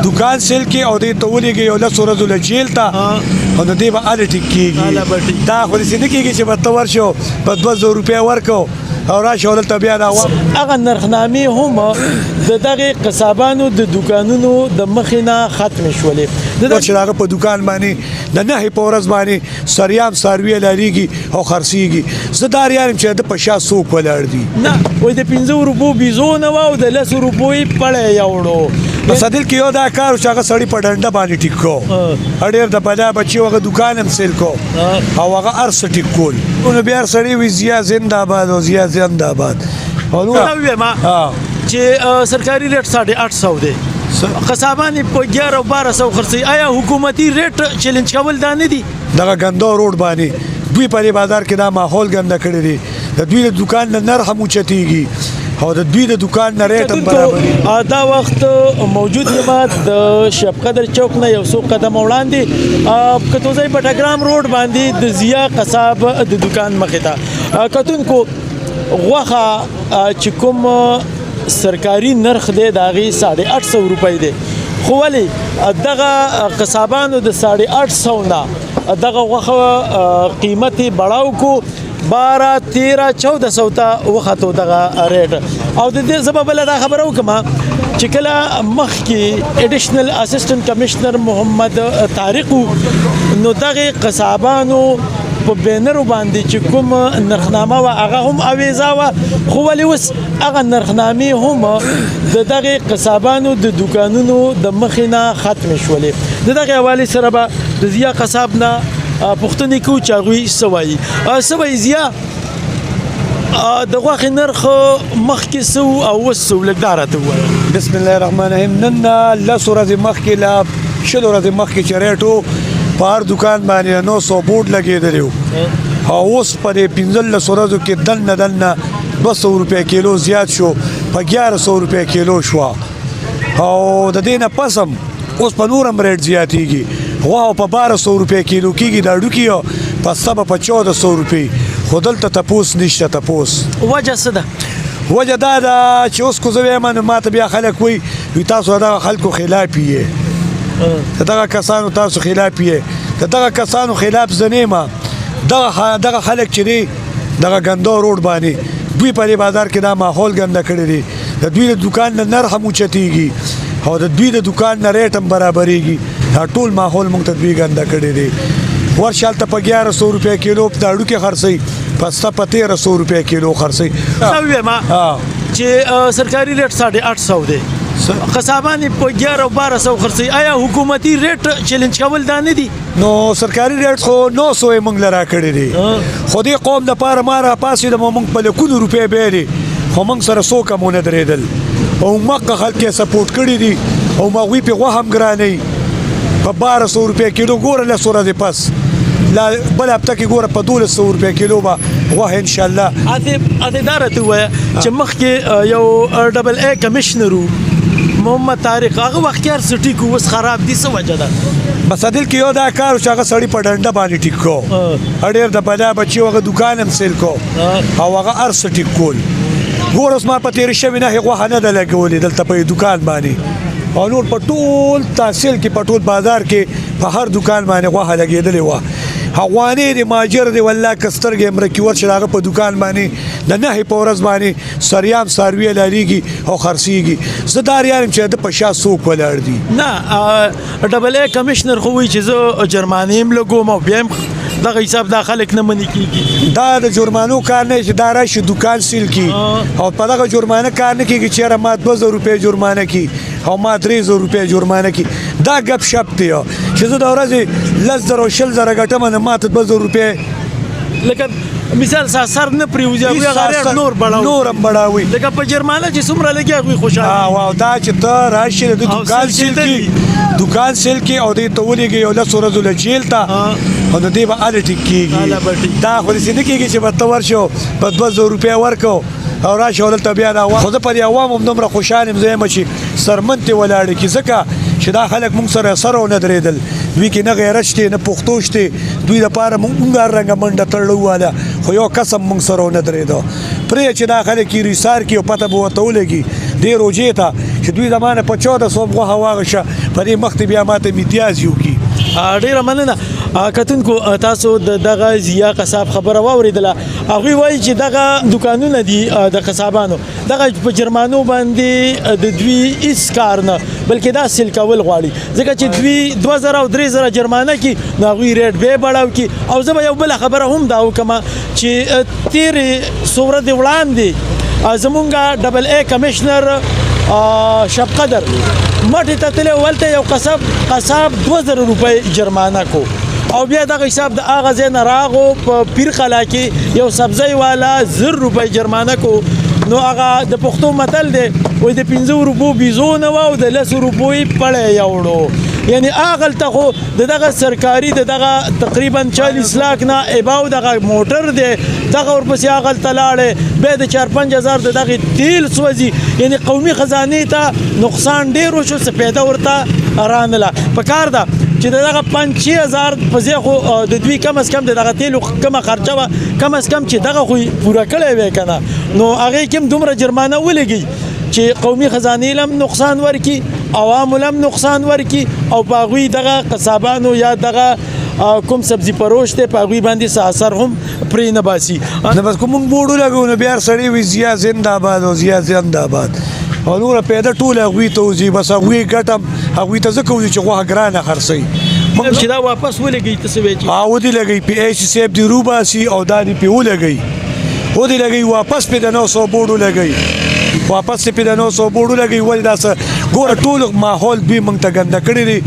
دکان سیل کې او دې ته ولېږي یو 10 ورځو له جیل ته او نو دې به هله ټیک کېږي دا خو داسې نه کېږي چې به ته ورشو په 200 روپۍ ورکو او راشي او دلته بیا هغه نرخنامې هم د دغې قصابانو د دوکانونو د مخې نه ختمې شولې چې هغه په دوکان باندې د نهې په ورځ باندې سریام څاروي لاریږي او خرڅېږي زه دا ریان چې د په شا څوک ولاړ دي نه وایي د 15 روپو بیزو نه وه او د 10 روپو یې پړی یوړو بس دل کې یو دا کار چې هغه سړی په ډنډه باندې ټیک کو ډېر د بلا بچي هغه دوکان هم سیل کو او هغه هر څه ټیک کول نو بیا سړی وي ضیا زنده باد او ضیا زنده باد چې سرکاري ریټ 850 دی قصابان په 11 او 1200 خرڅي آیا حکومتي ریټ چیلنج کول دا نه دي دغه ګندو روډ باندې دوی په بازار کې دا ماحول ګنده کړی دی د دوی د دکان نه نرخ هم اوچتېږي او د دوی د دکان نه ریټ هم برابر دا وخت موجود یم د شب قدر چوک نه یو څو قدم وړاندې کتوزی بټګرام روډ باندې د ضیا قصاب د دکان مخې ته کتونکو غوښه چې کوم سرکاري نرخ دی د هغې 850 روپۍ دی خو ولې دغه قصابانو د 850 نه دغه غوښه قیمت یې بړاو کو 12 13 1400 ته وختو دغه ریټ او د دې زه به بله دا خبره وکړم چې کله مخکې اډیشنل اسسټنټ کمشنر محمد طارق نو دغه قصابانو په بینرو باندې چې کوم نرخنامه وه هغه هم اویزه وه خو ولې اوس هغه نرخنامې هم د دغې قصابانو د دوکانونو د مخې نه ختمې شولې د دغې حوالې سره به د ضیا قصاب نه پوښتنې کوو چې هغوی څه وایي څه وایي ضیا د غوښې نرخ مخکې څه و او اوس څه و لږ دا راته ووایه بسم الله الرحمن الرحیم نن 10 ورځې مخکې لا 20 ورځې مخکې چې ریټ و په هر دکان باندې 900 بورډ لګېدلی و او اوس په دې 15 ورځو کې دننه 200 روپۍ کیلو زیات شو په 1100 روپۍ کیلو شوه او د دې نه پس هم اوس په نور هم ریټ زیاتېږي غوښه په 1200 روپۍ کیلو کېږي دا ډوکي پسته به په 1400 روپۍ خو دلته تپوس نشته تپوس وجه څه ده وجه دا ده چې اوس کو زه وایم نو ماته بیا خلک وایي تاسو دغه خلکو خلاف یې دغه کسانو تاسو خلاف یې دغه کسانو خلاف زه نه یم دغه خلک چې دی دغه ګندو روډ باندې دوی په بازار کې دا ماحول ګنده کړی دی د دوی د دکان نه نرخ هم اوچتېږي او د دوی د دکان نه ریټ هم برابرېږي دا ټول ماحول موږ ته دوی ګنده کړی دی ورشه هلته په 1100 روپۍ کیلو د هډوکې خرڅوي پسته په 1300 روپۍ کیلو خرڅوي چې سرکاري ریټ 850 دی قصابان په 11 او 1200 خرڅي آیا حکومتي ریټ چیلنج کول دا نه دي نو سرکاري ریټ خو 900 یې موږ لرا کړی دی خو دې قوم دپاره ما راپاسېدم او موږ په لکونو روپۍ بیلې خو موږ سره څوک هم ونه درېدل او مکه خلک یې سپورټ کړي دي او هغوی پې غوښه هم ګرانوي په 1200 روپۍ کیلو ګوره 10 ورځې پس بل هفته کې ګوره په 1200 روپۍ کیلو به غوښه انشاءالله اته دا راته ووایه چې مخکې یو ډبل ای کمشنر و محمد طارق هغه وخت کې هر څه ټیک اوس خراب دي څه وجه ده بس دل کې یو دا کار چې هغه سړی په ډنډه باندې ټیک کو ډېر د بلا بچي هغه دوکان هم سیل کو او هغه هر څه ټیک کول ګوره اوس ما په تېرې شوې نهې غوښه نه ده لګولې دلته په دوکان باندې او نور په ټول تحصیل کې په ټول بازار کې په هر دوکان باندې غوښه لګېدلې وه هغوانې د ماجر دی والله که سترګې مرکي ورشي د هغه په دوکان باندې د نهې په ورځ باندې سریام څاروي لاریږي او خرڅېږي زه دا ریان چې د په شا څوک ولاړ دي نه ډبل ای کمشنر خو وایي چې زه جرمانې هم لګوم او بیا هم دغه حساب دا خلک نه منې کېږي دا د جرمانو کار نه چې دا راشي دوکان سیل کړي او په دغه جرمانه کار نه کېږي چېرې ما 2000 روپۍ جرمانه کړي او ما 3000 روپۍ جرمانه کړي دا ګپ شپ دی چې زه د ورځې 10,000 او 20,000 ګټم نه ما ته 2000 روپۍ لکه مثال سر نه پریوزي هغوی هغه ریټ نور هم بړاوي لکه په جرمانه چې څومره لګي هغوی خوشحاله او دا چې ته راشي د دوکان سیل کړي او دې ته ولېږي یو 10 ورځو له جیل ته او نو دې به هله ټیک کېږي دا خو داسې نه کېږي چې به ته ورشو په 200 روپۍ ورکو او راشي او دلته بیا خو زه پر عوام هم دومره خوشحال یم زه یم چې سرمن تې ولاړې کړي ځکه چې دا خلک موږ سره ونه درېدل دوی کې نه غیرت شته نه پښتو شته دوی دپاره موږ هر رنګه منډه تړلو واله خو یو قسم موږ سره ونه درېده پرې چې دا خلک یې ریسار کړي او پته به ورته ولګي دې روجې ته چې دوی زمانه په 1400 غوښه واغشه په دې مخ ته بیا ماته امتیاز وکړي. ډیره مننه کتونکو تاسو دغه ضیا قصاب خبره واوریدله. هغوی وایي چې دغه دکانونه دي د قصابانو دغه په جرمانو باندې د دوی هیڅ کار نه بلکې دا سیل کول غواړي ځکه چې دوی 2000 او 3000 جرمانه کي نو هغوی ریټ به بړاو کي. او زه به یو بله خبره هم دا وکړم چې تېرې څو ورځې وړاندې زمونږ ډبل ای کمشنر شب قدر مټې ته تللی ولته یو قصاب 2000 روپۍ جرمانه کو او بیا دغه حساب د هغه ځای نه راغو په پیر قلعه کې یو سبزی والا 1000 روپۍ جرمانه کو. نو هغه د پښتو متل دی وایي د 15 روپو بیزو نه وه او د 10 روپۍ پړی یوړو. یعنی هغلته خو د دغه سرکاري د دغه تقریبا 40 لاک نه اباو دغه موټر دی دغه ورپسې هغلته لاړې بیا د 4-5 هزار د دغې تیل سوځي. یعنی قومي خزانې ته نقصان ډېر وشو څه پیدا ورته رانله. پکار ده چې دغه 5-6 هزار په ځای خو د دوی کم از کم د دغه تیلو کومه خرچه وه کم از کم چې دغه خو پوره کړی وی که نه نو هغې کې هم دومره جرمانه ولګي چې قومي خزانې هم نقصان ورکي عوامو هم نقصان ورکي او په هغوی دغه قصابانو یا دغه کوم سبزي پروش دی په هغوی باندې څه اثر هم پرې نه باسي. نه بس که مونږ بوډ ولګو نو بیا سړی وي ضیا زنده‌باد او ضیا زنده‌باد او نوره پیدا ټول هغوی ته وځي. بس هغوی ګټه هغوی ته ځکه وځي چې غوښه ګرانه خرڅوي. چې دا واپس ولګوي ته څه وایي چې ودې لګوي پې ایچ صاحب دې روباسي او دا دې پې ولګوي ودې لګوي واپس پې د 900 بوډ ولګوي واپس پې د 900 بوډ ولګوي ولې دا څه ګوره ټول ماحول دوی موږ ته ګنده کړی دی.